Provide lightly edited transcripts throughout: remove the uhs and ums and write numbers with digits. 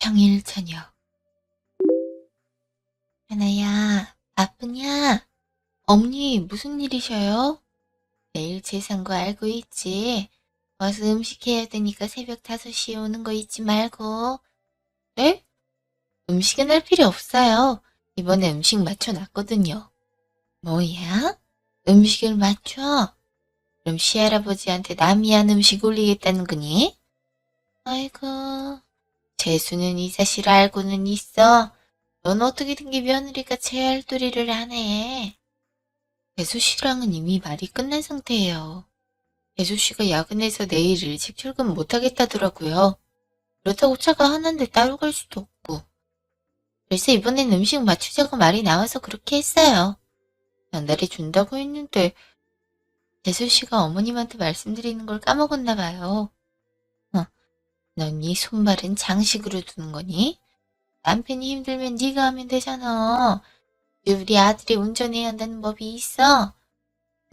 평일 저녁. 하나야, 바쁘냐? 엄니, 무슨 일이셔요? 내일 제사인 거 알고 있지? 어서 음식 해야 되니까 새벽 5시에 오는 거 잊지 말고. 네? 음식은 할 필요 없어요. 이번에 음식 맞춰놨거든요. 뭐야? 음식을 맞춰? 그럼 시할아버지한테 남이 한 음식 올리겠다는 거니? 아이고, 재수는 이 사실 알고는 있어. 넌 어떻게 된 게 며느리가 제 알도리를 하네. 재수 씨랑은 이미 말이 끝난 상태예요. 재수 씨가 야근해서 내일 일찍 출근 못하겠다더라고요. 그렇다고 차가 하나인데 따로 갈 수도 없고. 그래서 이번엔 음식 맞추자고 말이 나와서 그렇게 했어요. 전달해 준다고 했는데 재수 씨가 어머님한테 말씀드리는 걸 까먹었나 봐요. 넌 이 손발은 장식으로 두는 거니? 남편이 힘들면 네가 하면 되잖아. 우리 아들이 운전해야 한다는 법이 있어?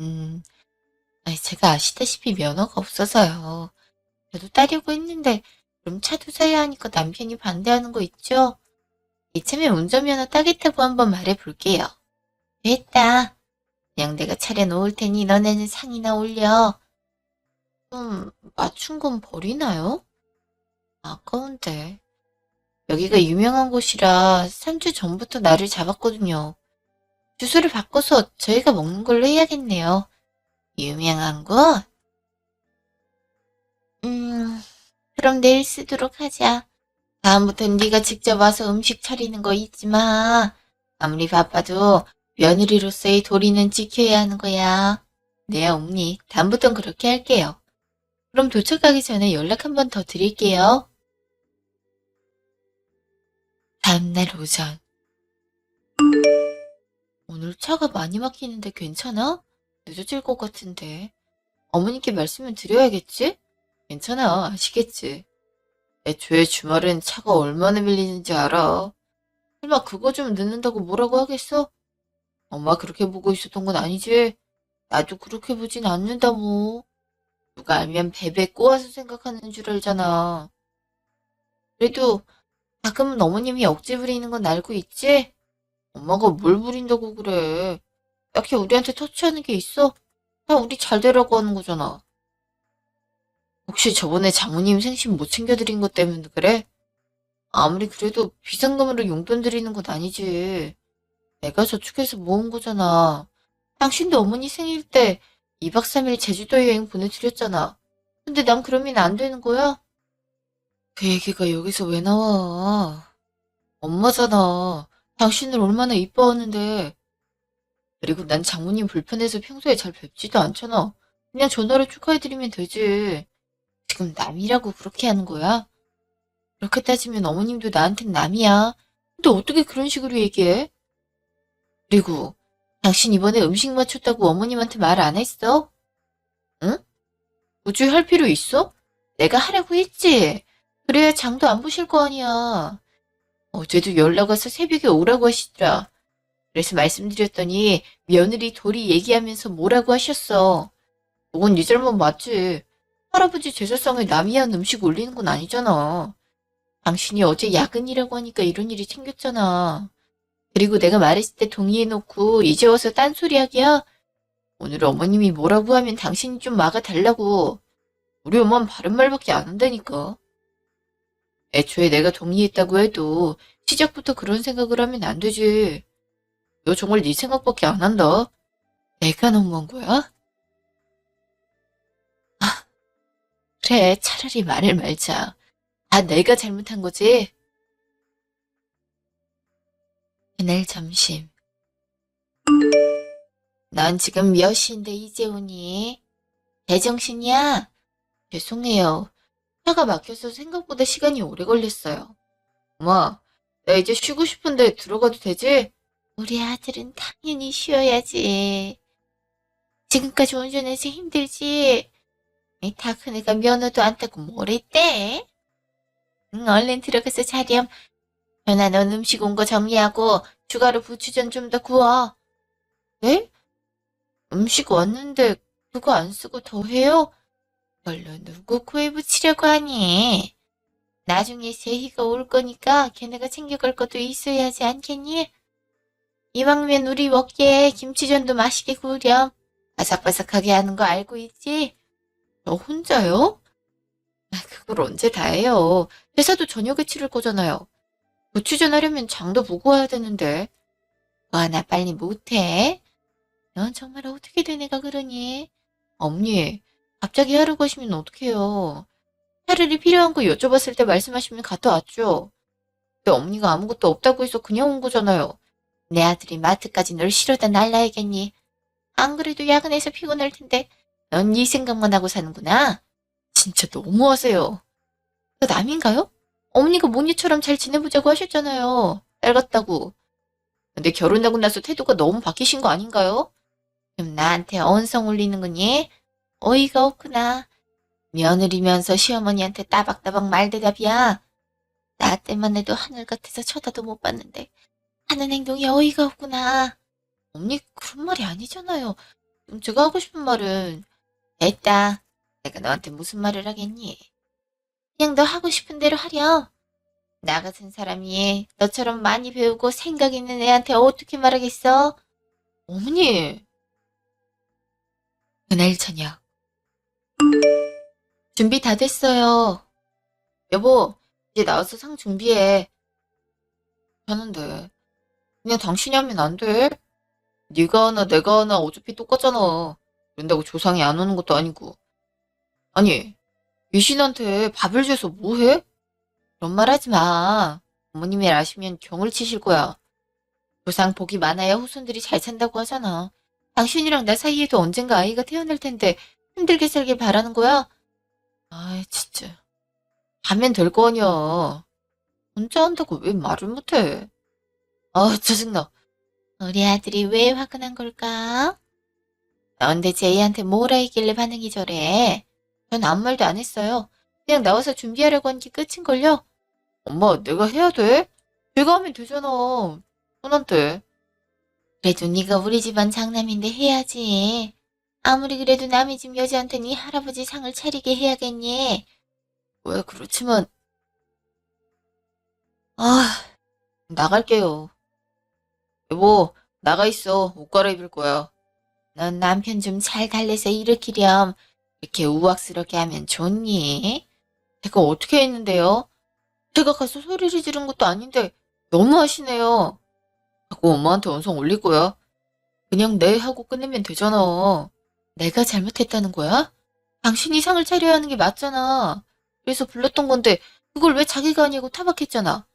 음, 아니, 제가 아시다시피 면허가 없어서요. 저도 따려고 했는데, 그럼 차도 사야 하니까 남편이 반대하는 거 있죠? 이참에 운전면허 따겠다고 한번 말해볼게요. 됐다. 그냥 내가 차려놓을 테니 너네는 상이나 올려. 좀 맞춘 건 버리나요? 아까운데. 여기가 유명한 곳이라 3주 전부터 날을 잡았거든요. 주소를 바꿔서 저희가 먹는 걸로 해야겠네요. 유명한 곳? 음, 그럼 내일 쓰도록 하자. 다음부턴 네가 직접 와서 음식 차리는 거 잊지 마. 아무리 바빠도 며느리로서의 도리는 지켜야 하는 거야. 네, 어머니. 다음부턴 그렇게 할게요. 그럼 도착하기 전에 연락 한 번 더 드릴게요. 다음날 오전. 오늘 차가 많이 막히는데 괜찮아? 늦어질 것 같은데. 어머니께 말씀을 드려야겠지? 괜찮아, 아시겠지? 애초에 주말엔 차가 얼마나 밀리는지 알아. 설마 그거 좀 늦는다고 뭐라고 하겠어? 엄마 그렇게 보고 있었던 건 아니지? 나도 그렇게 보진 않는다 뭐. 누가 알면 베베 꼬아서 생각하는 줄 알잖아. 그래도 가끔은 어머님이 억지 부리는 건 알고 있지? 엄마가 뭘 부린다고 그래. 딱히 우리한테 터치하는 게 있어? 다 우리 잘 되라고 하는 거잖아. 혹시 저번에 장모님 생신 못 챙겨드린 것 때문에 그래? 아무리 그래도 비상금으로 용돈 드리는 건 아니지. 내가 저축해서 모은 거잖아. 당신도 어머니 생일 때 2박 3일 제주도 여행 보내드렸잖아. 근데 난 그러면 안 되는 거야? 그 얘기가 여기서 왜 나와? 엄마잖아. 당신을 얼마나 이뻐하는데. 그리고 난 장모님 불편해서 평소에 잘 뵙지도 않잖아. 그냥 전화로 축하해드리면 되지. 지금 남이라고 그렇게 하는 거야? 그렇게 따지면 어머님도 나한텐 남이야. 근데 어떻게 그런 식으로 얘기해? 그리고 당신 이번에 음식 맞췄다고 어머님한테 말 안 했어? 응? 굳이 할 필요 있어? 내가 하라고 했지. 그래야 장도 안 보실 거 아니야. 어제도 연락 와서 새벽에 오라고 하시더라. 그래서 말씀드렸더니 며느리 돌이 얘기하면서 뭐라고 하셨어. 그건 네 잘못 맞지. 할아버지 제사상에 남이 한 음식 올리는 건 아니잖아. 당신이 어제 야근이라고 하니까 이런 일이 생겼잖아. 그리고 내가 말했을 때 동의해놓고 이제 와서 딴소리하기야? 오늘 어머님이 뭐라고 하면 당신이 좀 막아달라고. 우리 엄마는 바른 말밖에 안 한다니까. 애초에 내가 동의했다고 해도 시작부터 그런 생각을 하면 안 되지. 너 정말 네 생각밖에 안 한다. 내가 너무한 거야? 아, 그래. 차라리 말을 말자. 다 내가 잘못한 거지. 그날 점심. 넌 지금 몇 시인데 이제 오니? 제정신이야? 죄송해요. 차가 막혀서 생각보다 시간이 오래 걸렸어요. 엄마, 나 이제 쉬고 싶은데 들어가도 되지? 우리 아들은 당연히 쉬어야지. 지금까지 운전해서 힘들지? 다 큰 애가 면허도 안 따고 뭘 했대? 응, 얼른 들어가서 자렴. 현아, 넌 음식 온 거 정리하고 추가로 부추전 좀 더 구워. 네? 음식 왔는데 그거 안 쓰고 더 해요? 얼른 누구 코에 붙이려고 하니? 나중에 세희가 올 거니까 걔네가 챙겨갈 것도 있어야 하지 않겠니? 이왕이면 우리 먹기에 김치전도 맛있게 구우렴. 바삭바삭하게 하는 거 알고 있지? 저 혼자요? 그걸 언제 다 해요. 회사도 저녁에 치를 거잖아요. 고추전 하려면 장도 보고 와야 되는데. 뭐 하나 빨리 못해? 넌 정말 어떻게 된 애가 그러니? 엄니, 갑자기 하려고 하시면 어떡해요. 차라리 필요한 거 여쭤봤을 때 말씀하시면 갔다 왔죠. 근데 엄니가 아무것도 없다고 해서 그냥 온 거잖아요. 내 아들이 마트까지 널 실어다 날라야겠니? 안 그래도 야근해서 피곤할 텐데 넌 네 생각만 하고 사는구나. 진짜 너무하세요. 남인가요? 어머니가 모니처럼 잘 지내보자고 하셨잖아요. 딸 같다고. 근데 결혼하고 나서 태도가 너무 바뀌신 거 아닌가요? 그럼 나한테 언성 올리는 거니? 어이가 없구나. 며느리면서 시어머니한테 따박따박 말대답이야. 나 때만 해도 하늘 같아서 쳐다도 못 봤는데 하는 행동이 어이가 없구나. 언니 그런 말이 아니잖아요. 제가 하고 싶은 말은 됐다. 내가 너한테 무슨 말을 하겠니? 그냥 너 하고 싶은 대로 하렴. 나 같은 사람이 너처럼 많이 배우고 생각 있는 애한테 어떻게 말하겠어? 어머니. 그날 저녁. 준비 다 됐어요. 여보, 이제 나와서 상 준비해. 하는데 그냥 당신이 하면 안 돼? 네가 하나 내가 하나 어차피 똑같잖아. 그런다고 조상이 안 오는 것도 아니고. 아니, 유신한테 밥을 줘서 뭐해? 그런 말 하지 마. 어머님이 아시면 경을 치실 거야. 조상 복이 많아야 후손들이 잘 산다고 하잖아. 당신이랑 나 사이에도 언젠가 아이가 태어날 텐데 힘들게 살길 바라는 거야? 아이 진짜. 하면 될 거 아니야. 혼자 한다고 왜 말을 못해? 아 짜증나. 우리 아들이 왜 화가 난 걸까? 넌 대체 애한테 뭐라 했길래 반응이 저래? 전 아무 말도 안 했어요. 그냥 나와서 준비하려고 한 게 끝인걸요? 엄마 내가 해야 돼? 내가 하면 되잖아. 손한테. 그래도 네가 우리 집안 장남인데 해야지. 아무리 그래도 남의 집 여자한테는 할아버지 상을 차리게 해야겠니? 왜 그렇지만 아 나갈게요. 여보 나가 있어. 옷 갈아입을 거야. 넌 남편 좀 잘 달래서 일으키렴. 이렇게 우악스럽게 하면 좋니? 제가 어떻게 했는데요? 제가 가서 소리를 지른 것도 아닌데 너무하시네요. 자꾸 엄마한테 원성 올릴 거야. 그냥 네 하고 끝내면 되잖아. 내가 잘못했다는 거야? 당신이 상을 차려야 하는 게 맞잖아. 그래서 불렀던 건데 그걸 왜 자기가 아니고 타박했잖아.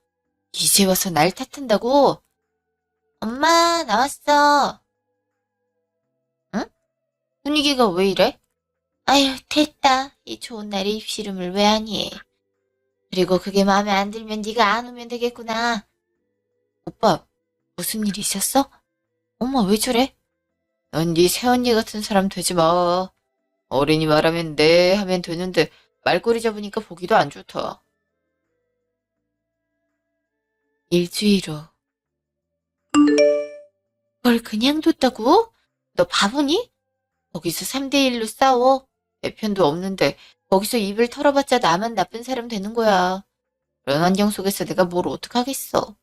이제 와서 날 탓한다고? 엄마 나왔어. 응? 분위기가 왜 이래? 아휴 됐다. 이 좋은 날에 입씨름을 왜 하니? 그리고 그게 마음에 안 들면 네가 안 오면 되겠구나. 오빠 무슨 일 있었어? 엄마 왜 저래? 넌 네 새언니 같은 사람 되지 마. 어른이 말하면 네 하면 되는데 말꼬리 잡으니까 보기도 안 좋다. 일주일 후. 그걸 그냥 뒀다고? 너 바보니? 거기서 3대1로 싸워. 내 편도 없는데 거기서 입을 털어봤자 나만 나쁜 사람 되는 거야. 그런 환경 속에서 내가 뭘 어떡하겠어.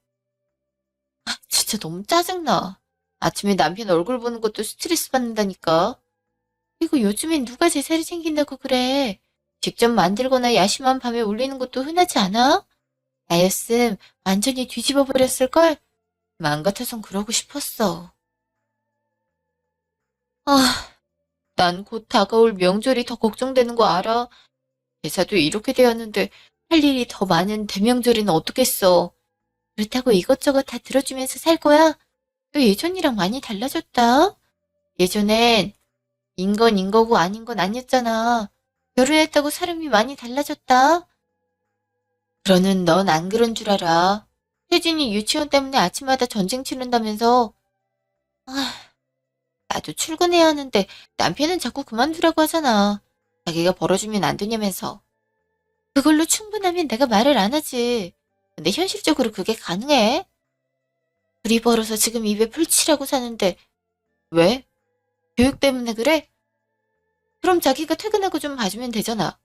진짜 너무 짜증나. 아침에 남편 얼굴 보는 것도 스트레스 받는다니까. 그리고 요즘엔 누가 제사를 챙긴다고 그래. 직접 만들거나 야심한 밤에 올리는 것도 흔하지 않아? 나였음 완전히 뒤집어 버렸을걸? 마음 같아선 그러고 싶었어. 아, 난 곧 다가올 명절이 더 걱정되는 거 알아. 제사도 이렇게 되었는데 할 일이 더 많은 대명절에는 어떻겠어. 그렇다고 이것저것 다 들어주면서 살 거야? 너 예전이랑 많이 달라졌다. 예전엔 인 건 인 거고 아닌 건 아니었잖아. 결혼했다고 사람이 많이 달라졌다. 그러는 넌 안 그런 줄 알아. 혜진이 유치원 때문에 아침마다 전쟁 치른다면서. 아, 나도 출근해야 하는데 남편은 자꾸 그만두라고 하잖아. 자기가 벌어주면 안 되냐면서. 그걸로 충분하면 내가 말을 안 하지. 근데 현실적으로 그게 가능해? 불이 벌어서 지금 입에 풀칠하고 사는데 왜? 교육 때문에 그래? 그럼 자기가 퇴근하고 좀 봐주면 되잖아.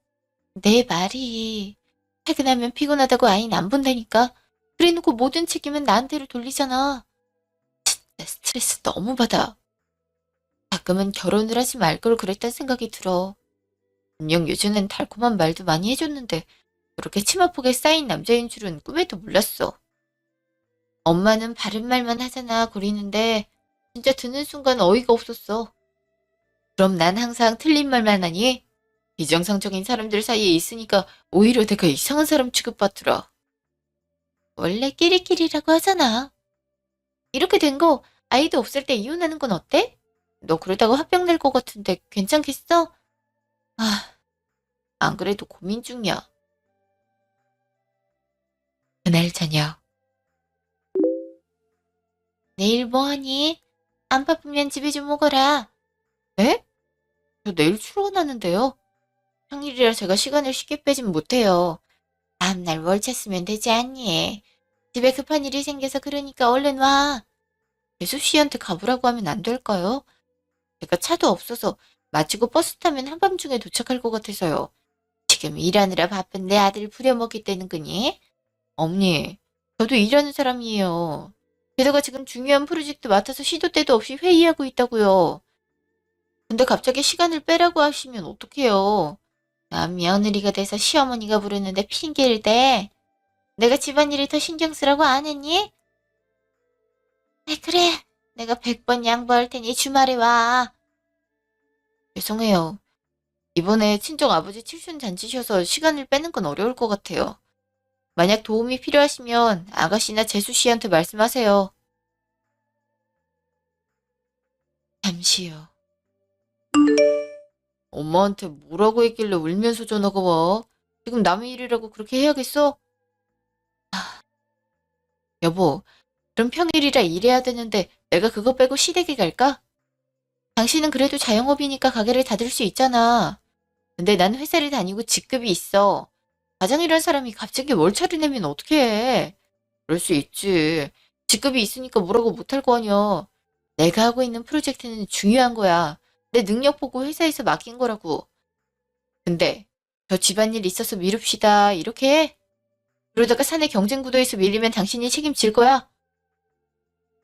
내 말이 퇴근하면 피곤하다고 아이는 안 본다니까. 그래놓고 모든 책임은 나한테로 돌리잖아. 나 스트레스 너무 받아. 가끔은 결혼을 하지 말 걸 그랬단 생각이 들어. 분명 요즘엔 달콤한 말도 많이 해줬는데 그렇게 치마폭에 쌓인 남자인 줄은 꿈에도 몰랐어. 엄마는 바른 말만 하잖아 거리는데 진짜 듣는 순간 어이가 없었어. 그럼 난 항상 틀린 말만 하니? 비정상적인 사람들 사이에 있으니까 오히려 내가 이상한 사람 취급받더라. 원래 끼리끼리라고 하잖아. 이렇게 된 거 아이도 없을 때 이혼하는 건 어때? 너 그러다가 화병 낼 것 같은데 괜찮겠어? 아, 안 그래도 고민 중이야. 그날 저녁. 내일 뭐 하니? 안 바쁘면 집에 좀 오거라. 네? 저 내일 출근하는데요. 평일이라 제가 시간을 쉽게 빼진 못해요. 다음날 월차 쓰면 되지 않니? 집에 급한 일이 생겨서 그러니까 얼른 와. 예수 씨한테 가보라고 하면 안 될까요? 제가 차도 없어서 마치고 버스 타면 한밤중에 도착할 것 같아서요. 지금 일하느라 바쁜 내 아들 부려먹겠다는 거니? 어머니, 저도 일하는 사람이에요. 게다가 지금 중요한 프로젝트 맡아서 시도 때도 없이 회의하고 있다고요. 근데 갑자기 시간을 빼라고 하시면 어떡해요? 난 며느리가 돼서 시어머니가 부르는데 핑계를 대. 내가 집안일을 더 신경 쓰라고 안 했니? 그래. 내가 100번 양보할 테니 주말에 와. 죄송해요. 이번에 친정 아버지 칠순 잔치셔서 시간을 빼는 건 어려울 것 같아요. 만약 도움이 필요하시면 아가씨나 재수 씨한테 말씀하세요. 잠시요. 엄마한테 뭐라고 했길래 울면서 전화가 와? 지금 남의 일이라고 그렇게 해야겠어? 여보, 그럼 평일이라 일해야 되는데 내가 그거 빼고 시댁에 갈까? 당신은 그래도 자영업이니까 가게를 닫을 수 있잖아. 근데 난 회사를 다니고 직급이 있어. 과장이란 사람이 갑자기 월차를 내면 어떡해. 그럴 수 있지. 직급이 있으니까 뭐라고 못할 거 아니야. 내가 하고 있는 프로젝트는 중요한 거야. 내 능력 보고 회사에서 맡긴 거라고. 근데 저 집안일 있어서 미룹시다. 이렇게 해? 그러다가 사내 경쟁 구도에서 밀리면 당신이 책임질 거야?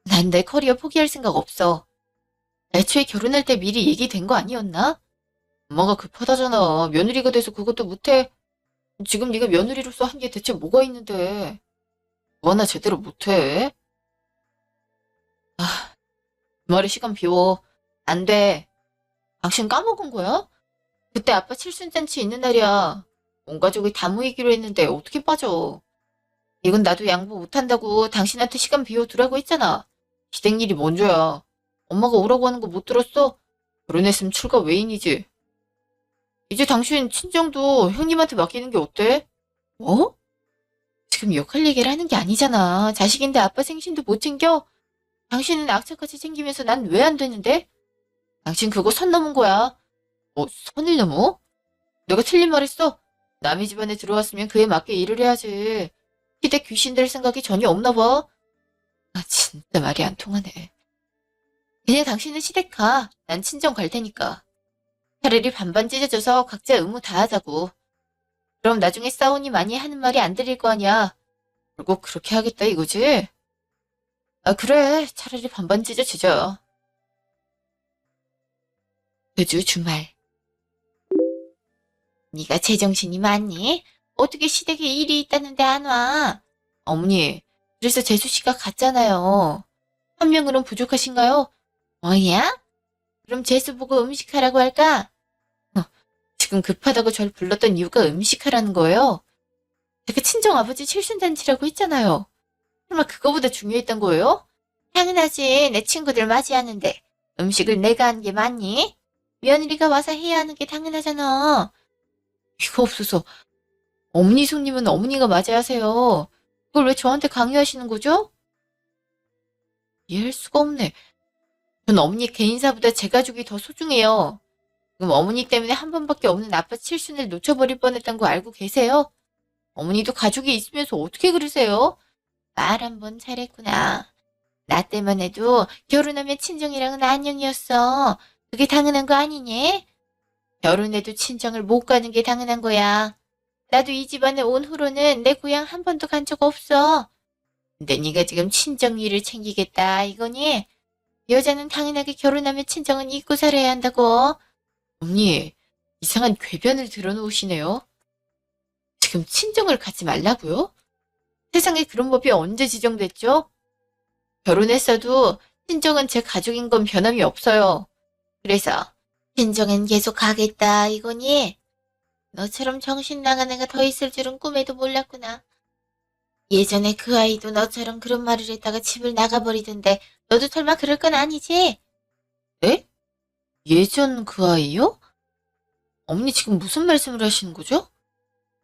난 내 커리어 포기할 생각 없어. 애초에 결혼할 때 미리 얘기된 거 아니었나? 엄마가 급하다잖아. 며느리가 돼서 그것도 못해. 지금 네가 며느리로서 한 게 대체 뭐가 있는데. 뭐 하나 제대로 못해? 아, 주말에 시간 비워. 안 돼. 당신 까먹은 거야? 그때 아빠 칠순잔치 있는 날이야. 온 가족이 다 모이기로 했는데 어떻게 빠져? 이건 나도 양보 못한다고 당신한테 시간 비워두라고 했잖아. 시댁 일이 먼저야. 엄마가 오라고 하는 거 못 들었어? 결혼했으면 출가 외인이지. 이제 당신 친정도 형님한테 맡기는 게 어때? 뭐? 지금 역할 얘기를 하는 게 아니잖아. 자식인데 아빠 생신도 못 챙겨? 당신은 악착같이 챙기면서 난 왜 안 되는데? 당신 그거 선 넘은 거야. 선을 넘어? 내가 틀린 말 했어? 남의 집안에 들어왔으면 그에 맞게 일을 해야지. 시댁 귀신 될 생각이 전혀 없나 봐. 아, 진짜 말이 안 통하네. 그냥 당신은 시댁 가. 난 친정 갈 테니까. 차라리 반반 찢어져서 각자 의무 다 하자고. 그럼 나중에 싸우니 많이 하는 말이 안 들릴 거 아니야. 결국 그렇게 하겠다 이거지? 아, 그래. 차라리 반반 찢어지자. 그 주 주말. 네가 제정신이 많니? 어떻게 시댁에 일이 있다는데 안 와? 어머니, 그래서 재수 씨가 갔잖아요. 한 명으론 부족하신가요? 뭐야? 그럼 재수 보고 음식하라고 할까? 어, 지금 급하다고 절 불렀던 이유가 음식하라는 거예요? 제가 친정아버지 칠순잔치라고 했잖아요. 설마 그거보다 중요했던 거예요? 당연하지. 내 친구들 맞이하는데 음식을 내가 한 게 맞니? 며느리가 와서 해야 하는 게 당연하잖아. 이거 없어서 어머니 손님은 어머니가 맞아야 하세요. 그걸 왜 저한테 강요하시는 거죠? 이해할 수가 없네. 전 어머니 개인사보다 제 가족이 더 소중해요. 지금 어머니 때문에 한 번밖에 없는 아빠 칠순을 놓쳐버릴 뻔했던 거 알고 계세요? 어머니도 가족이 있으면서 어떻게 그러세요? 말 한 번 잘했구나. 나 때만 해도 결혼하면 친정이랑은 안녕이었어. 그게 당연한 거 아니니? 결혼해도 친정을 못 가는 게 당연한 거야. 나도 이 집안에 온 후로는 내 고향 한 번도 간 적 없어. 근데 네가 지금 친정 일을 챙기겠다 이거니? 여자는 당연하게 결혼하면 친정은 잊고 살아야 한다고. 언니, 이상한 궤변을 들어놓으시네요. 지금 친정을 가지 말라고요? 세상에 그런 법이 언제 지정됐죠? 결혼했어도 친정은 제 가족인 건 변함이 없어요. 그래서 친정은 계속 가겠다 이거니? 너처럼 정신 나간 애가 더 있을 줄은 꿈에도 몰랐구나. 예전에 그 아이도 너처럼 그런 말을 했다가 집을 나가버리던데 너도 설마 그럴 건 아니지? 네? 예전 그 아이요? 어머니 지금 무슨 말씀을 하시는 거죠?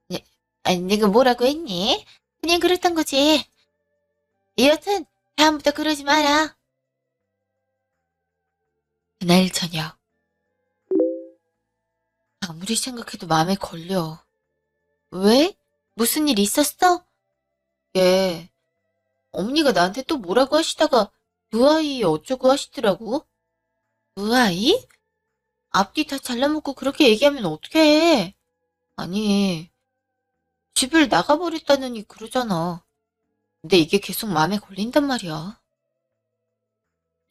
네, 아니 내가 뭐라고 했니? 그냥 그랬던 거지. 여튼 다음부터 그러지 마라. 그날 저녁 아무리 생각해도 마음에 걸려. 왜? 무슨 일 있었어? 예, 어머니가 나한테 또 뭐라고 하시다가 그 아이 어쩌고 하시더라고. 그 아이? 앞뒤 다 잘라먹고 그렇게 얘기하면 어떡해. 아니, 집을 나가버렸다느니 그러잖아. 근데 이게 계속 마음에 걸린단 말이야.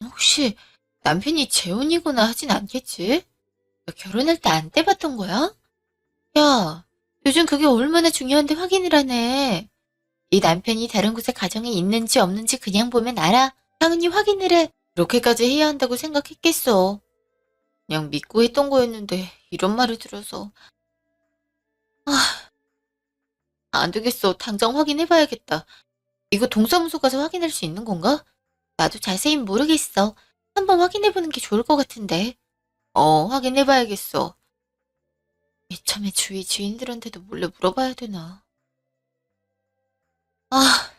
혹시 남편이 재혼이거나 하진 않겠지? 너 결혼할 때 안 떼봤던 거야? 야, 요즘 그게 얼마나 중요한데 확인을 하네. 네 남편이 다른 곳에 가정이 있는지 없는지 그냥 보면 알아. 당연히 확인을 해. 그렇게까지 해야 한다고 생각했겠어. 그냥 믿고 했던 거였는데 이런 말을 들어서. 아, 안 되겠어. 당장 확인해봐야겠다. 이거 동사무소 가서 확인할 수 있는 건가? 나도 자세히는 모르겠어. 한번 확인해보는 게 좋을 것 같은데. 확인해봐야겠어. 이참에 주위 지인들한테도 몰래 물어봐야 되나. 아,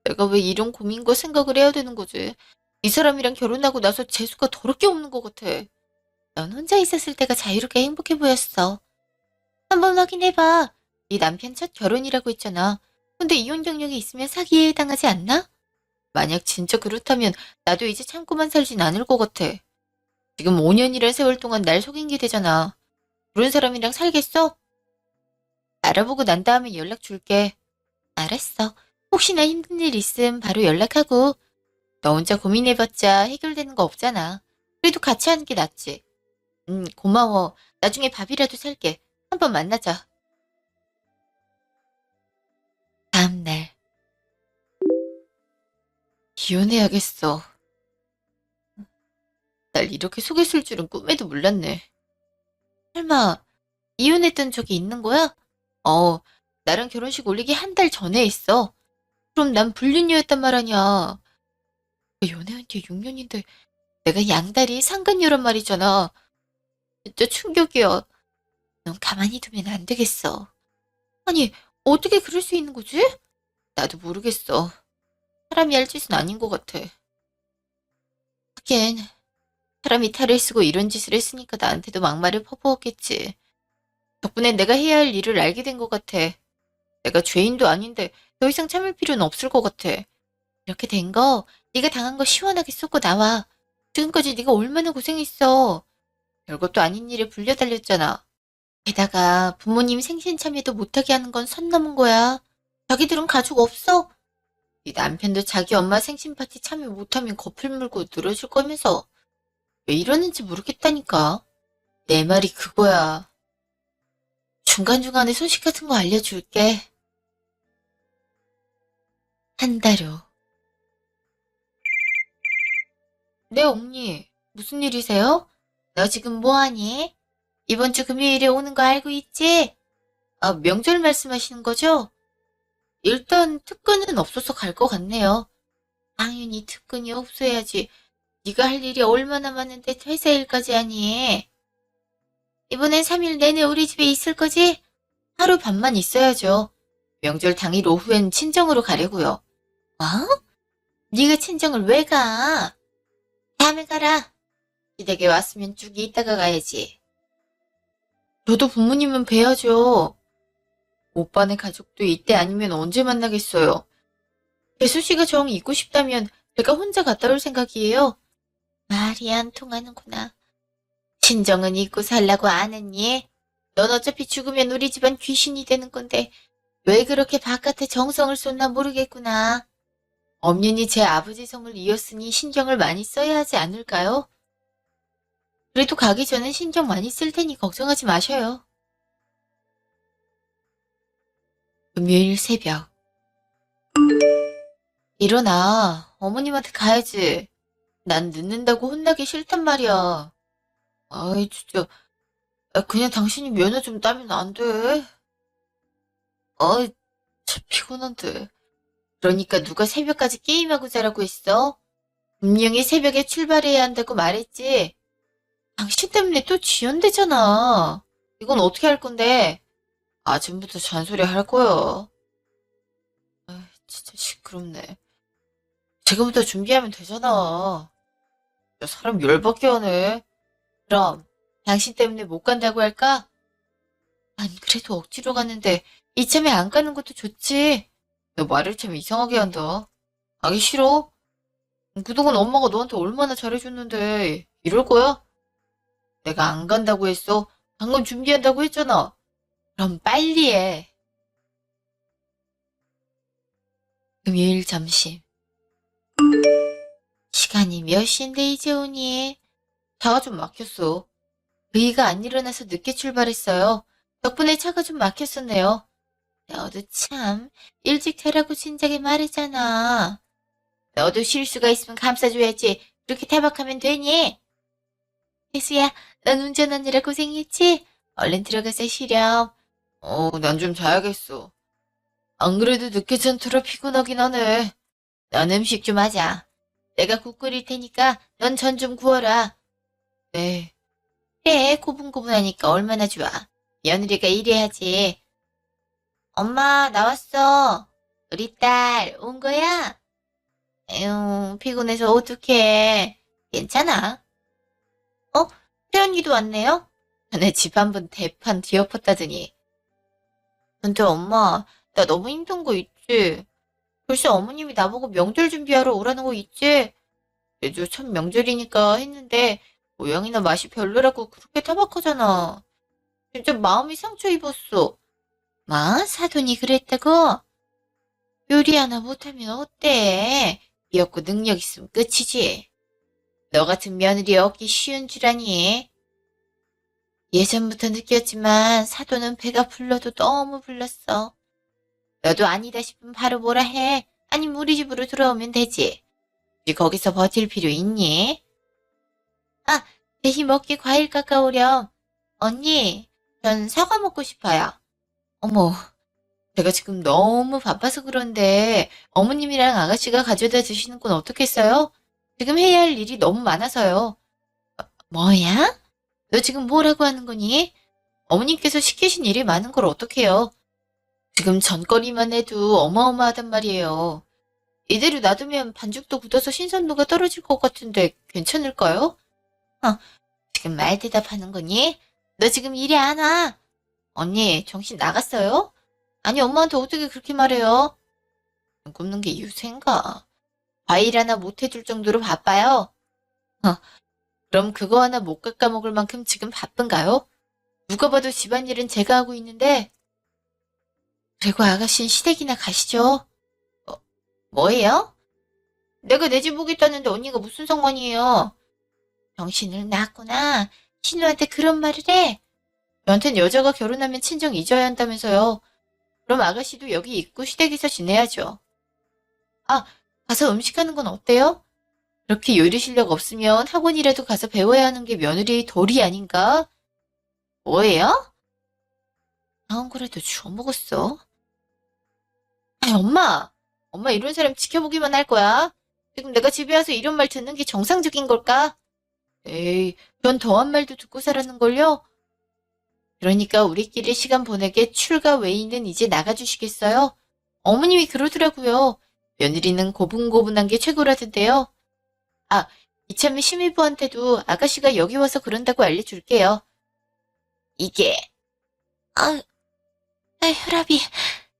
내가 왜 이런 고민과 생각을 해야 되는 거지? 이 사람이랑 결혼하고 나서 재수가 더럽게 없는 것 같아. 넌 혼자 있었을 때가 자유롭게 행복해 보였어. 한번 확인해봐. 네 남편 첫 결혼이라고 했잖아. 근데 이혼 경력이 있으면 사기에 해당하지 않나? 만약 진짜 그렇다면 나도 이제 참고만 살진 않을 것 같아. 지금 5년이란 세월 동안 날 속인 게 되잖아. 그런 사람이랑 살겠어? 알아보고 난 다음에 연락 줄게. 알았어. 혹시나 힘든 일 있음 바로 연락하고. 너 혼자 고민해봤자 해결되는 거 없잖아. 그래도 같이 하는 게 낫지. 고마워. 나중에 밥이라도 살게. 한번 만나자. 다음날. 이혼해야겠어. 날 이렇게 속였을 줄은 꿈에도 몰랐네. 설마 이혼했던 적이 있는 거야? 어, 나랑 결혼식 올리기 한 달 전에 했어. 그럼 난 불륜녀였단 말 아니야. 연애한 지 6년인데 내가 양다리 상간녀란 말이잖아. 진짜 충격이야. 넌 가만히 두면 안 되겠어. 아니, 어떻게 그럴 수 있는 거지? 나도 모르겠어. 사람이 할 짓은 아닌 것 같아. 하긴 사람이 탈을 쓰고 이런 짓을 했으니까 나한테도 막말을 퍼부었겠지. 덕분에 내가 해야 할 일을 알게 된 것 같아. 내가 죄인도 아닌데 더 이상 참을 필요는 없을 것 같아. 이렇게 된 거 네가 당한 거 시원하게 쏟고 나와. 지금까지 네가 얼마나 고생했어. 별것도 아닌 일에 불려달렸잖아. 게다가 부모님 생신 참여도 못하게 하는 건 선 넘은 거야. 자기들은 가족 없어? 네 남편도 자기 엄마 생신 파티 참여 못하면 거풀 물고 늘어질 거면서 왜 이러는지 모르겠다니까. 내 말이 그거야. 중간중간에 소식 같은 거 알려줄게. 한 달 후. 네, 언니. 무슨 일이세요? 너 지금 뭐하니? 이번 주 금요일에 오는 거 알고 있지? 아, 명절 말씀하시는 거죠? 일단 특근은 없어서 갈 것 같네요. 당연히 특근이 없어야지. 네가 할 일이 얼마나 많은데 회사 일까지 하니? 이번엔 3일 내내 우리 집에 있을 거지? 하루 밤만 있어야죠. 명절 당일 오후엔 친정으로 가려고요. 어? 네가 친정을 왜 가? 다음에 가라. 시댁에 왔으면 쭉 있다가 가야지. 저도 부모님은 뵈야죠. 오빠네 가족도 이때 아니면 언제 만나겠어요. 재수 씨가 정 있고 싶다면 제가 혼자 갔다 올 생각이에요. 말이 안 통하는구나. 친정은 잊고 살라고 안 했니? 넌 어차피 죽으면 우리 집안 귀신이 되는 건데 왜 그렇게 바깥에 정성을 쏟나 모르겠구나. 엄연히 제 아버지 성을 이었으니 신경을 많이 써야 하지 않을까요? 그래도 가기 전엔 신경 많이 쓸 테니 걱정하지 마셔요. 금요일 새벽. 일어나. 어머님한테 가야지. 난 늦는다고 혼나기 싫단 말이야. 아이, 진짜. 그냥 당신이 면허 좀 따면 안 돼? 아이, 참 피곤한데. 그러니까 누가 새벽까지 게임하고 자라고 했어? 분명히 새벽에 출발해야 한다고 말했지. 당신 때문에 또 지연되잖아. 이건 어떻게 할 건데? 아침부터 잔소리 할 거야. 진짜 시끄럽네. 지금부터 준비하면 되잖아. 야, 사람 열받게 하네. 그럼 당신 때문에 못 간다고 할까? 안 그래도 억지로 갔는데 이참에 안 가는 것도 좋지. 너 말을 참 이상하게 한다. 가기 싫어? 그동안 엄마가 너한테 얼마나 잘해줬는데 이럴 거야? 내가 안 간다고 했어. 방금 준비한다고 했잖아. 그럼 빨리 해. 금요일 점심. 시간이 몇 시인데 이제 오니? 차가 좀 막혔어. 그이가 안 일어나서 늦게 출발했어요. 덕분에 차가 좀 막혔었네요. 너도 참 일찍 되라고 진작에 말했잖아. 너도 실수가 있으면 감싸줘야지. 그렇게 타박하면 되니? 혜수야, 넌 운전하느라 고생했지? 얼른 들어가서 쉬렴. 난 좀 자야겠어. 안 그래도 늦게 잔터라 피곤하긴 하네. 넌 음식 좀 하자. 내가 국 끓일 테니까 넌 전 좀 구워라. 네. 그래, 고분고분하니까 얼마나 좋아. 며느리가 일해야지. 엄마, 나왔어. 우리 딸, 온 거야? 에휴, 피곤해서 어떡해. 괜찮아. 태연이도 왔네요? 전에 집 한 번 대판 뒤엎었다더니. 근데 엄마, 나 너무 힘든 거 있지? 글쎄 어머님이 나보고 명절 준비하러 오라는 거 있지? 제주 첫 명절이니까 했는데 모양이나 맛이 별로라고 그렇게 타박하잖아. 진짜 마음이 상처 입었어. 마, 사돈이 그랬다고? 요리 하나 못하면 어때? 귀엽고 능력 있으면 끝이지. 너 같은 며느리 얻기 쉬운 줄 아니? 예전부터 느꼈지만 사돈은 배가 불러도 너무 불렀어. 너도 아니다 싶으면 바로 뭐라 해. 아니면 우리 집으로 들어오면 되지. 굳이 거기서 버틸 필요 있니? 아, 대신 먹게 과일 깎아오렴. 언니, 전 사과 먹고 싶어요. 어머, 제가 지금 너무 바빠서 그런데 어머님이랑 아가씨가 가져다 주시는 건 어떻겠어요? 지금 해야 할 일이 너무 많아서요. 뭐야? 너 지금 뭐라고 하는 거니? 어머님께서 시키신 일이 많은 걸 어떡해요? 지금 전거리만 해도 어마어마하단 말이에요. 이대로 놔두면 반죽도 굳어서 신선도가 떨어질 것 같은데 괜찮을까요? 지금 말 대답하는 거니? 너 지금 일이 안 와. 언니, 정신 나갔어요? 아니, 엄마한테 어떻게 그렇게 말해요? 안 굽는 게 유세인가? 과일 하나 못 해줄 정도로 바빠요? 어, 그럼 그거 하나 못 깎아 먹을 만큼 지금 바쁜가요? 누가 봐도 집안일은 제가 하고 있는데. 그리고 아가씨는 시댁이나 가시죠. 어, 뭐예요? 내가 내 집 오겠다는데 언니가 무슨 상관이에요? 정신을 놨구나. 신우한테 그런 말을 해. 저한텐 여자가 결혼하면 친정 잊어야 한다면서요. 그럼 아가씨도 여기 있고 시댁에서 지내야죠. 아, 가서 음식하는 건 어때요? 그렇게 요리 실력 없으면 학원이라도 가서 배워야 하는 게 며느리의 도리 아닌가? 뭐예요? 나온 거라도 주워 먹었어. 아이, 엄마! 엄마 이런 사람 지켜보기만 할 거야. 지금 내가 집에 와서 이런 말 듣는 게 정상적인 걸까? 에이, 전 더한 말도 듣고 살았는걸요? 그러니까 우리끼리 시간 보내게 출가 외인은 이제 나가주시겠어요? 어머님이 그러더라고요. 며느리는 고분고분한 게 최고라던데요. 아, 이참에 심의부한테도 아가씨가 여기 와서 그런다고 알려줄게요. 이게, 아, 혈압이,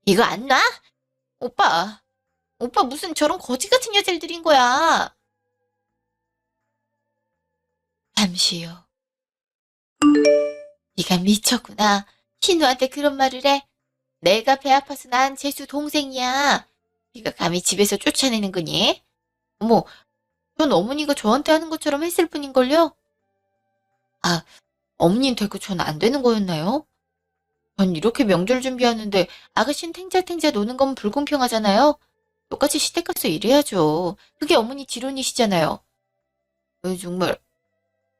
이거 안 놔? 오빠, 오빠 무슨 저런 거지 같은 여자를 들인 거야. 잠시 후. 네가 미쳤구나. 신우한테 그런 말을 해? 내가 배 아파서 난 재수 동생이야. 네가 감히 집에서 쫓아내는 거니? 어머, 전 어머니가 저한테 하는 것처럼 했을 뿐인걸요? 아, 어머니는 되고 전 안 되는 거였나요? 전 이렇게 명절 준비하는데 아가씨는 탱자탱자 노는 건 불공평하잖아요? 똑같이 시댁 가서 일해야죠. 그게 어머니 지론이시잖아요. 정말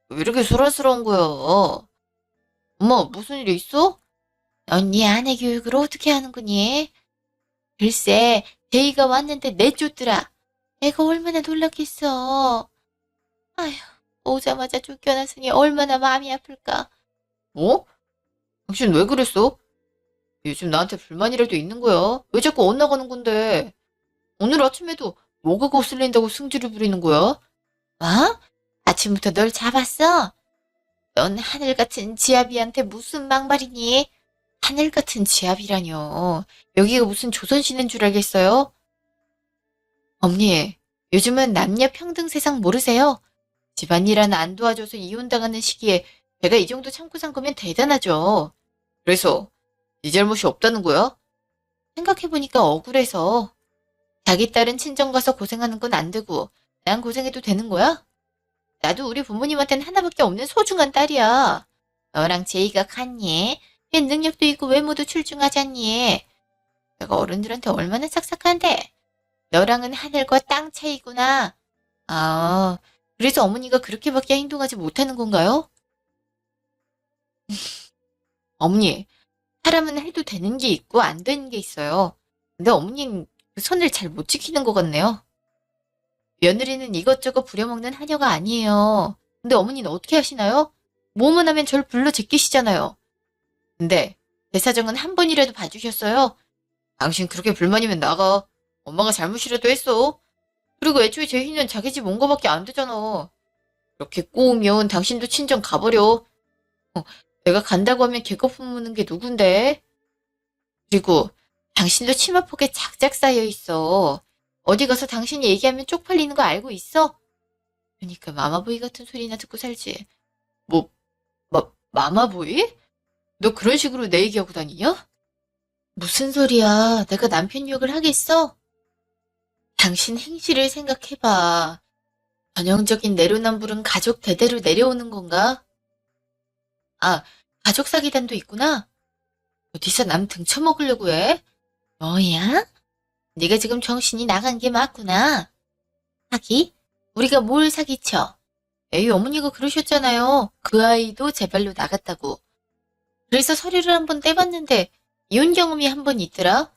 왜 이렇게 소란스러운 거야? 엄마, 무슨 일 있어? 언니 아내 교육을 어떻게 하는 거니? 글쎄, 제이가 왔는데 내쫓더라. 애가 얼마나 놀랐겠어. 아휴, 오자마자 쫓겨났으니 얼마나 마음이 아플까. 뭐? 당신 왜 그랬어? 요즘 나한테 불만이라도 있는 거야? 왜 자꾸 엇나가는 건데? 오늘 아침에도 뭐가 거슬린다고 승질을 부리는 거야? 어? 아침부터 널 잡았어? 넌 하늘 같은 지아비한테 무슨 막말이니? 하늘 같은 지아비라뇨. 여기가 무슨 조선시대인 줄 알겠어요? 언니, 요즘은 남녀 평등 세상 모르세요? 집안일 하나 안 도와줘서 이혼당하는 시기에 제가 이 정도 참고 산 거면 대단하죠. 그래서 네 잘못이 없다는 거야? 생각해보니까 억울해서. 자기 딸은 친정 가서 고생하는 건 안 되고 난 고생해도 되는 거야? 나도 우리 부모님한테는 하나밖에 없는 소중한 딸이야. 너랑 제이가 같니? 걔 능력도 있고 외모도 출중하잖니. 내가 어른들한테 얼마나 싹싹한데. 너랑은 하늘과 땅 차이구나. 아, 그래서 어머니가 그렇게밖에 행동하지 못하는 건가요? 어머니, 사람은 해도 되는 게 있고 안 되는 게 있어요. 근데 어머니는 그 선을 잘 못 지키는 것 같네요. 며느리는 이것저것 부려먹는 하녀가 아니에요. 근데 어머니는 어떻게 하시나요? 뭐만 하면 절 불러 제끼시잖아요. 근데 제 사정은 한 번이라도 봐주셨어요? 당신 그렇게 불만이면 나가. 엄마가 잘못이라도 했어. 그리고 애초에 제희는 자기 집 온 거밖에 안 되잖아. 이렇게 꼬우면 당신도 친정 가버려. 내가 간다고 하면 개거품 무는 게 누군데? 그리고 당신도 치마폭에 작작 쌓여 있어. 어디 가서 당신이 얘기하면 쪽팔리는 거 알고 있어? 그러니까 마마보이 같은 소리나 듣고 살지. 뭐, 마마보이? 너 그런 식으로 내 얘기하고 다니냐? 무슨 소리야. 내가 남편 욕을 하겠어? 당신 행실을 생각해봐. 전형적인 내로남불은 가족 대대로 내려오는 건가? 아, 가족 사기단도 있구나. 어디서 남 등쳐먹으려고 해? 뭐야? 네가 지금 정신이 나간 게 맞구나. 사기? 우리가 뭘 사기쳐? 에이, 어머니가 그러셨잖아요. 그 아이도 제 발로 나갔다고. 그래서 서류를 한번 떼봤는데 이혼 경험이 한 번 있더라.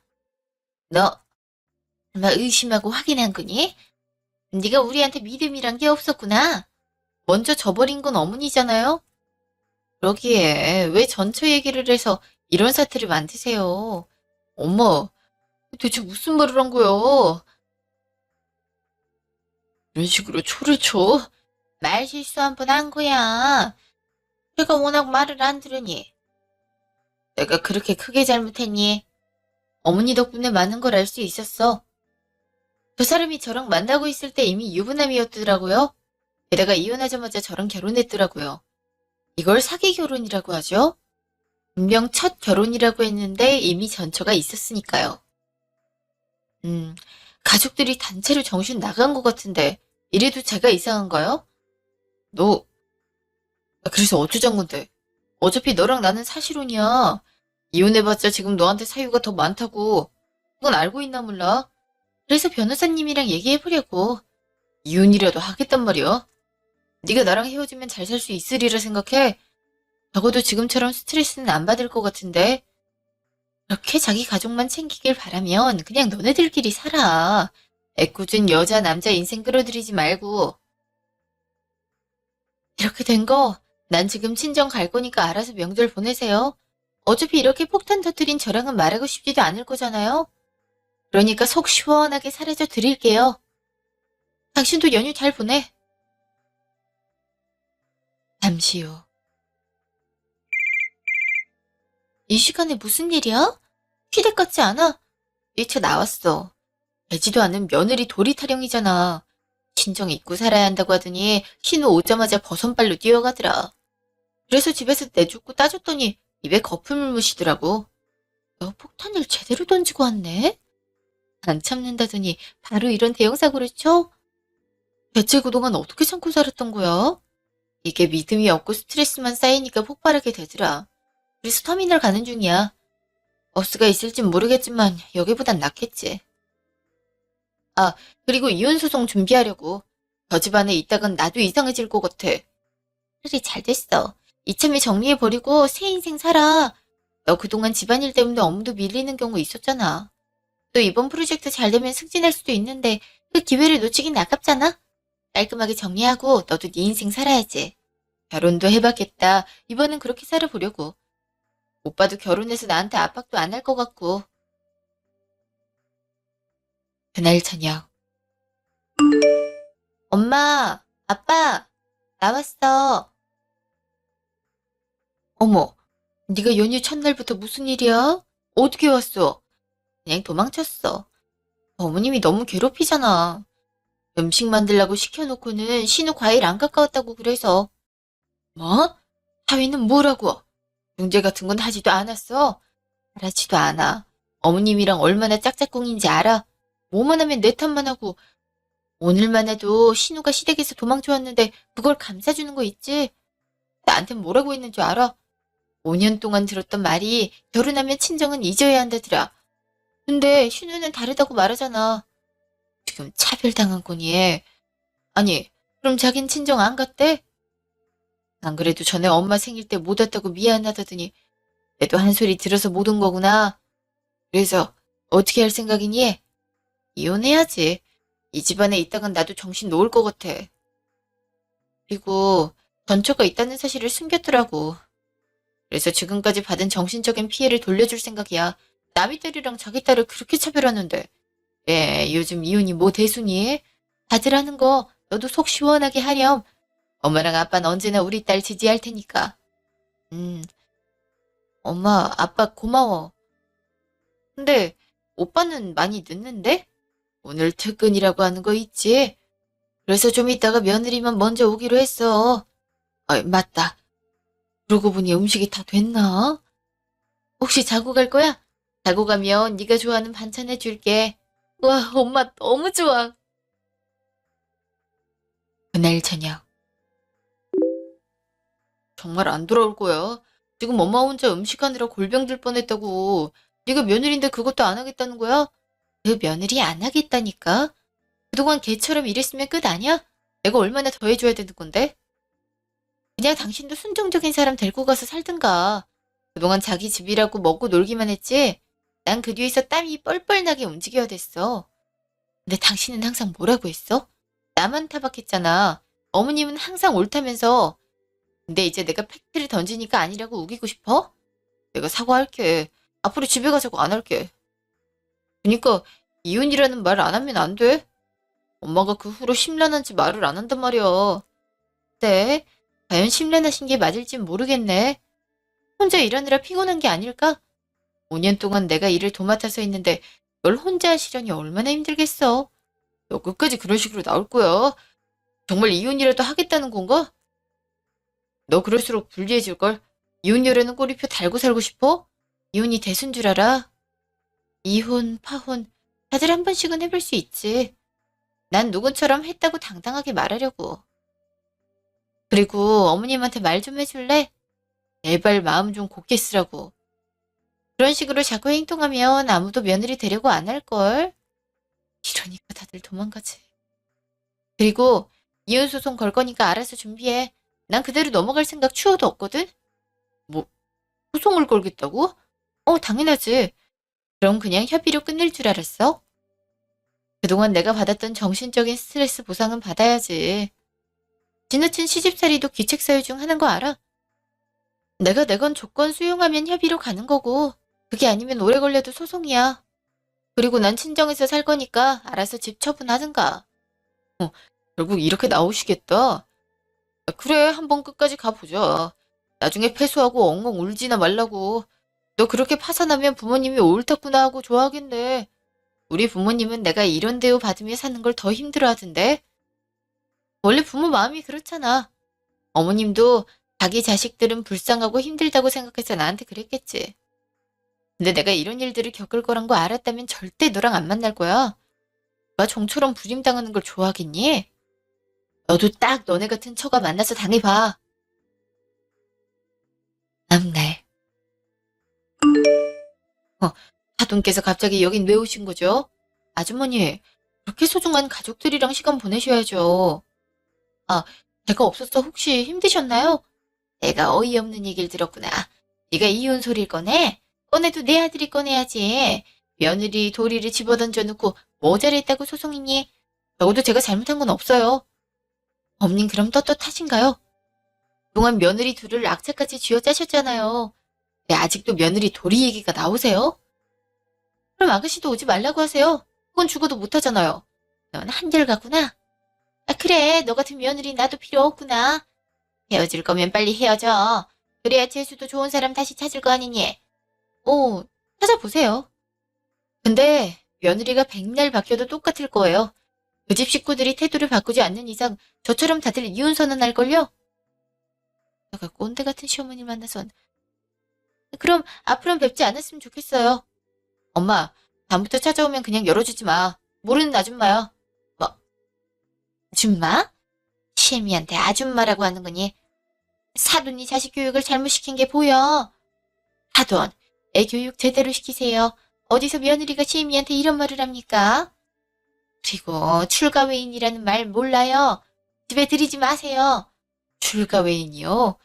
너 설마 의심하고 확인한 거니? 네가 우리한테 믿음이란 게 없었구나. 먼저 져버린 건 어머니잖아요. 그러기에 왜 전처 얘기를 해서 이런 사태를 만드세요? 엄마, 대체 무슨 말을 한 거야? 이런 식으로 초를 쳐? 말 실수 한 번 한 거야. 내가 워낙 말을 안 들으니. 내가 그렇게 크게 잘못했니? 어머니 덕분에 많은 걸 알 수 있었어. 저 사람이 저랑 만나고 있을 때 이미 유부남이었더라고요. 게다가 이혼하자마자 저랑 결혼했더라고요. 이걸 사기 결혼이라고 하죠? 분명 첫 결혼이라고 했는데 이미 전처가 있었으니까요. 음, 가족들이 단체로 정신 나간 것 같은데 이래도 제가 이상한가요? 너, 그래서 어쩌자는 건데? 어차피 너랑 나는 사실혼이야. 이혼해봤자 지금 너한테 사유가 더 많다고. 그건 알고 있나 몰라? 그래서 변호사님이랑 얘기해보려고. 이혼이라도 하겠단 말이야. 네가 나랑 헤어지면 잘 살 수 있으리라 생각해. 적어도 지금처럼 스트레스는 안 받을 것 같은데. 그렇게 자기 가족만 챙기길 바라면 그냥 너네들끼리 살아. 애꿎은 여자 남자 인생 끌어들이지 말고. 이렇게 된 거 난 지금 친정 갈 거니까 알아서 명절 보내세요. 어차피 이렇게 폭탄 터뜨린 저랑은 말하고 싶지도 않을 거잖아요. 그러니까 속 시원하게 사라져 드릴게요. 당신도 연휴 잘 보내. 잠시 후. 이 시간에 무슨 일이야? 휴대 같지 않아? 일차 나왔어. 되지도 않은 며느리 도리 타령이잖아. 친정 잊고 살아야 한다고 하더니 신우 오자마자 버선발로 뛰어가더라. 그래서 집에서 내쫓고 따줬더니 입에 거품을 무시더라고. 너 폭탄을 제대로 던지고 왔네? 안 참는다더니 바로 이런 대형 사고를 쳐? 대체 그동안 어떻게 참고 살았던 거야? 이게 믿음이 없고 스트레스만 쌓이니까 폭발하게 되더라. 그래서 터미널 가는 중이야. 버스가 있을진 모르겠지만 여기보단 낫겠지. 아, 그리고 이혼소송 준비하려고. 저 집안에 있다간 나도 이상해질 것 같아. 그래, 잘 됐어. 이참에 정리해버리고 새 인생 살아. 너 그동안 집안일 때문에 업무도 밀리는 경우 있었잖아. 또 이번 프로젝트 잘 되면 승진할 수도 있는데 그 기회를 놓치긴 아깝잖아. 깔끔하게 정리하고 너도 네 인생 살아야지. 결혼도 해봤겠다. 이번엔 그렇게 살아보려고. 오빠도 결혼해서 나한테 압박도 안 할 것 같고. 그날 저녁. 엄마, 아빠, 나왔어. 어머, 네가 연휴 첫날부터 무슨 일이야? 어떻게 왔어? 그냥 도망쳤어. 어머님이 너무 괴롭히잖아. 음식 만들라고 시켜놓고는 신우 과일 안 가까웠다고 그래서. 뭐? 하위는 뭐라고? 중재 같은 건 하지도 않았어. 알았지도 않아. 어머님이랑 얼마나 짝짝꿍인지 알아. 뭐만 하면 내 탓만 하고. 오늘만 해도 신우가 시댁에서 도망쳐 왔는데 그걸 감싸주는 거 있지? 나한텐 뭐라고 했는 줄 알아? 5년 동안 들었던 말이 결혼하면 친정은 잊어야 한다더라. 근데 신우는 다르다고 말하잖아. 지금 차별당한 거니? 아니, 그럼 자긴 친정 안 갔대? 안 그래도 전에 엄마 생일 때 못 왔다고 미안하다더니 내도 한 소리 들어서 못 온 거구나. 그래서 어떻게 할 생각이니? 이혼해야지. 이 집안에 있다간 나도 정신 놓을 것 같아. 그리고 전처가 있다는 사실을 숨겼더라고. 그래서 지금까지 받은 정신적인 피해를 돌려줄 생각이야. 남의 딸이랑 자기 딸을 그렇게 차별하는데. 예, 요즘 이혼이 뭐 대수니? 다들 하는 거 너도 속 시원하게 하렴. 엄마랑 아빠는 언제나 우리 딸 지지할 테니까. 음, 엄마, 아빠 고마워. 근데 오빠는 많이 늦는데? 오늘 퇴근이라고 하는 거 있지? 그래서 좀 이따가 며느리만 먼저 오기로 했어. 맞다. 그러고 보니 음식이 다 됐나? 혹시 자고 갈 거야? 자고 가면 네가 좋아하는 반찬 해줄게. 와, 엄마 너무 좋아. 그날 저녁. 정말 안 돌아올 거야. 지금 엄마 혼자 음식하느라 골병 들 뻔했다고. 네가 며느리인데 그것도 안 하겠다는 거야? 그 며느리 안 하겠다니까? 그동안 걔처럼 일했으면 끝 아니야? 내가 얼마나 더 해줘야 되는 건데? 그냥 당신도 순종적인 사람 데리고 가서 살든가. 그동안 자기 집이라고 먹고 놀기만 했지? 난 그 뒤에서 땀이 뻘뻘 나게 움직여야 됐어. 근데 당신은 항상 뭐라고 했어? 나만 타박했잖아. 어머님은 항상 옳다면서. 근데 이제 내가 팩트를 던지니까 아니라고 우기고 싶어? 내가 사과할게. 앞으로 집에 가자고 안 할게. 그니까 이혼이라는 말 안 하면 안 돼. 엄마가 그 후로 심란한지 말을 안 한단 말이야. 네, 과연 심란하신 게 맞을진 모르겠네. 혼자 일하느라 피곤한 게 아닐까? 5년 동안 내가 일을 도맡아서 했는데 널 혼자 하시려니 얼마나 힘들겠어. 너 끝까지 그런 식으로 나올 거야. 정말 이혼이라도 하겠다는 건가? 너 그럴수록 불리해질걸. 이혼녀라는 꼬리표 달고 살고 싶어? 이혼이 대수인 줄 알아? 이혼, 파혼, 다들 한 번씩은 해볼 수 있지. 난 누구처럼 했다고 당당하게 말하려고. 그리고 어머님한테 말 좀 해줄래? 제발 마음 좀 곱게 쓰라고. 그런 식으로 자꾸 행동하면 아무도 며느리 되려고 안 할걸. 이러니까 다들 도망가지. 그리고 이혼소송 걸 거니까 알아서 준비해. 난 그대로 넘어갈 생각 추호도 없거든? 뭐, 소송을 걸겠다고? 당연하지. 그럼 그냥 협의로 끝낼 줄 알았어? 그동안 내가 받았던 정신적인 스트레스 보상은 받아야지. 지나친 시집살이도 귀책사유 중 하는 거 알아? 내가 내건 조건 수용하면 협의로 가는 거고, 그게 아니면 오래 걸려도 소송이야. 그리고 난 친정에서 살 거니까 알아서 집 처분하든가. 결국 이렇게 나오시겠다. 그래, 한번 끝까지 가보자. 나중에 패소하고 엉엉 울지나 말라고. 너 그렇게 파산하면 부모님이 옳다구나 하고 좋아하겠네. 우리 부모님은 내가 이런 대우 받으며 사는 걸 더 힘들어 하던데. 원래 부모 마음이 그렇잖아. 어머님도 자기 자식들은 불쌍하고 힘들다고 생각해서 나한테 그랬겠지. 근데 내가 이런 일들을 겪을 거란 거 알았다면 절대 너랑 안 만날 거야. 너가 종처럼 부림당하는 걸 좋아하겠니? 너도 딱 너네 같은 처가 만나서 당해봐. 다음날. 사돈께서 갑자기 여긴 왜 오신 거죠? 아주머니, 그렇게 소중한 가족들이랑 시간 보내셔야죠. 아, 제가 없어서 혹시 힘드셨나요? 내가 어이없는 얘기를 들었구나. 네가 이혼 소리를 꺼내? 꺼내도 내 아들이 꺼내야지. 며느리 도리를 집어던져 놓고 뭐 잘했다고 소송이니? 적어도 제가 잘못한 건 없어요. 어머님 그럼 떳떳하신가요? 그동안 며느리 둘을 악착같이 쥐어짜셨잖아요. 네, 아직도 며느리 도리 얘기가 나오세요? 그럼 아가씨도 오지 말라고 하세요. 그건 죽어도 못하잖아요. 넌 한결같구나. 아 그래, 너 같은 며느리 나도 필요 없구나. 헤어질 거면 빨리 헤어져. 그래야 재수도 좋은 사람 다시 찾을 거 아니니. 오, 찾아보세요. 근데 며느리가 백날 바뀌어도 똑같을 거예요. 그 집 식구들이 태도를 바꾸지 않는 이상 저처럼 다들 이혼 선언할걸요? 내가 꼰대 같은 시어머니 만나선. 그럼 앞으로는 뵙지 않았으면 좋겠어요. 엄마, 다음부터 찾아오면 그냥 열어주지 마. 모르는 아줌마야. 뭐, 아줌마? 시애미한테 아줌마라고 하는 거니? 사돈이 자식 교육을 잘못 시킨 게 보여. 사돈, 애 교육 제대로 시키세요. 어디서 며느리가 시애미한테 이런 말을 합니까? 그리고 출가외인이라는 말 몰라요. 집에 들이지 마세요. 출가외인이요?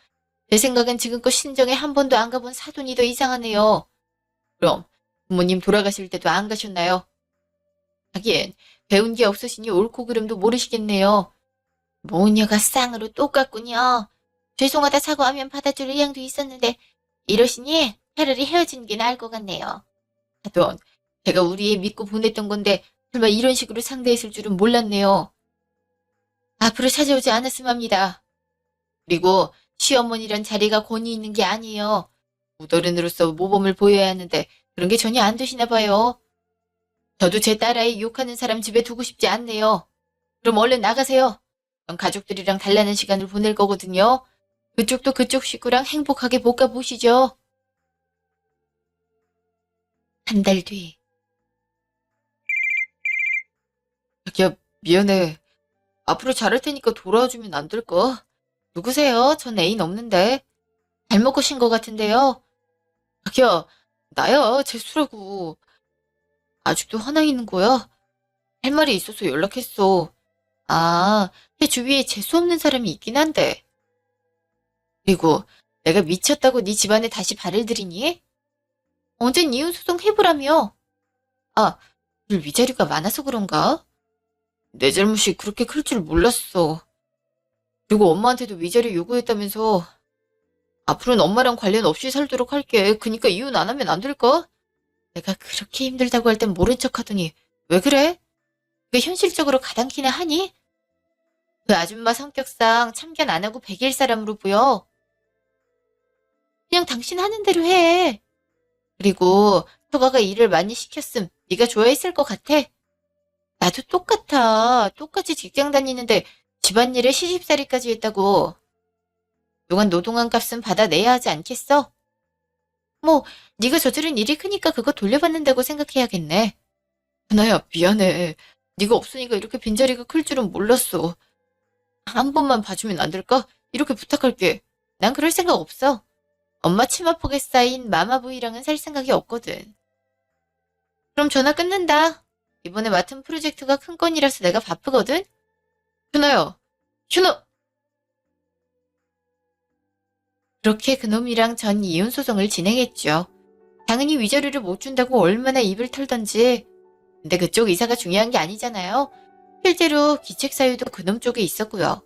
내 생각엔 지금껏 신정에 한 번도 안 가본 사돈이 더 이상하네요. 그럼 부모님 돌아가실 때도 안 가셨나요? 하긴 배운 게 없으시니 옳고 그름도 모르시겠네요. 모녀가 쌍으로 똑같군요. 죄송하다 사과하면 받아줄 의향도 있었는데 이러시니 차라리 헤어지는 게 나을 것 같네요. 하던 제가 우리 애 믿고 보냈던 건데 설마 이런 식으로 상대했을 줄은 몰랐네요. 앞으로 찾아오지 않았으면 합니다. 그리고 시어머니란 자리가 권위 있는 게 아니에요. 무도른으로서 모범을 보여야 하는데 그런 게 전혀 안 되시나 봐요. 저도 제 딸아이 욕하는 사람 집에 두고 싶지 않네요. 그럼 얼른 나가세요. 전 가족들이랑 단란한 시간을 보낼 거거든요. 그쪽도 그쪽 식구랑 행복하게 볶아 보시죠. 한 달 뒤. 자기야, 미안해. 앞으로 잘할 테니까 돌아와주면 안 될까? 누구세요? 전 애인 없는데. 잘못 거신 것 같은데요. 자기야, 나야, 재수라고. 아직도 화나 있는 거야? 할 말이 있어서 연락했어. 아, 내 주위에 재수 없는 사람이 있긴 한데. 그리고 내가 미쳤다고 네 집안에 다시 발을 들이니? 언젠 이혼 소송 해보라며. 아, 늘 위자료가 많아서 그런가? 내 잘못이 그렇게 클 줄 몰랐어. 그리고 엄마한테도 위자료 요구했다면서. 앞으로는 엄마랑 관련 없이 살도록 할게. 그니까 이혼 안 하면 안 될까? 내가 그렇게 힘들다고 할 땐 모른 척 하더니 왜 그래? 그게 현실적으로 가당키나 하니? 그 아줌마 성격상 참견 안 하고 백일 사람으로 보여. 그냥 당신 하는 대로 해. 그리고 처가가 일을 많이 시켰음 네가 좋아했을 것 같아. 나도 똑같아. 똑같이 직장 다니는데 집안일에 시집살이까지 했다고. 그동안 노동한 값은 받아내야 하지 않겠어? 뭐 네가 저지른 일이 크니까 그거 돌려받는다고 생각해야겠네. 하나야 미안해. 네가 없으니까 이렇게 빈자리가 클 줄은 몰랐어. 한 번만 봐주면 안 될까? 이렇게 부탁할게. 난 그럴 생각 없어. 엄마 치마폭에 쌓인 마마보이랑은 살 생각이 없거든. 그럼 전화 끊는다. 이번에 맡은 프로젝트가 큰 건이라서 내가 바쁘거든? 준호요. 준호! 그렇게 그놈이랑 전 이혼 소송을 진행했죠. 당연히 위자료를 못 준다고 얼마나 입을 털던지. 근데 그쪽 이사가 중요한 게 아니잖아요. 실제로 기책 사유도 그놈 쪽에 있었고요.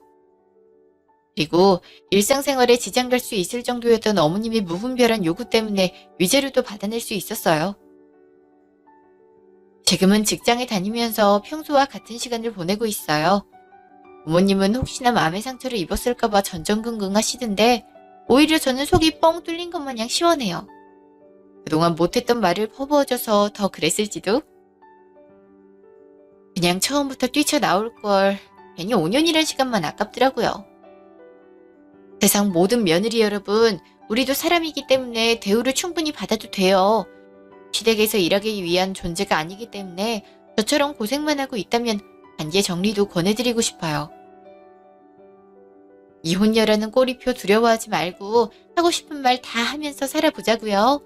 그리고 일상생활에 지장 갈 수 있을 정도였던 어머님의 무분별한 요구 때문에 위자료도 받아낼 수 있었어요. 지금은 직장에 다니면서 평소와 같은 시간을 보내고 있어요. 부모님은 혹시나 마음의 상처를 입었을까봐 전전긍긍 하시던데 오히려 저는 속이 뻥 뚫린 것 마냥 시원해요. 그동안 못했던 말을 퍼부어줘서 더 그랬을지도? 그냥 처음부터 뛰쳐나올 걸 괜히 5년이란 시간만 아깝더라고요. 세상 모든 며느리 여러분, 우리도 사람이기 때문에 대우를 충분히 받아도 돼요. 시댁에서 일하기 위한 존재가 아니기 때문에 저처럼 고생만 하고 있다면 관계 정리도 권해드리고 싶어요. 이혼녀라는 꼬리표 두려워하지 말고 하고 싶은 말 다 하면서 살아보자고요.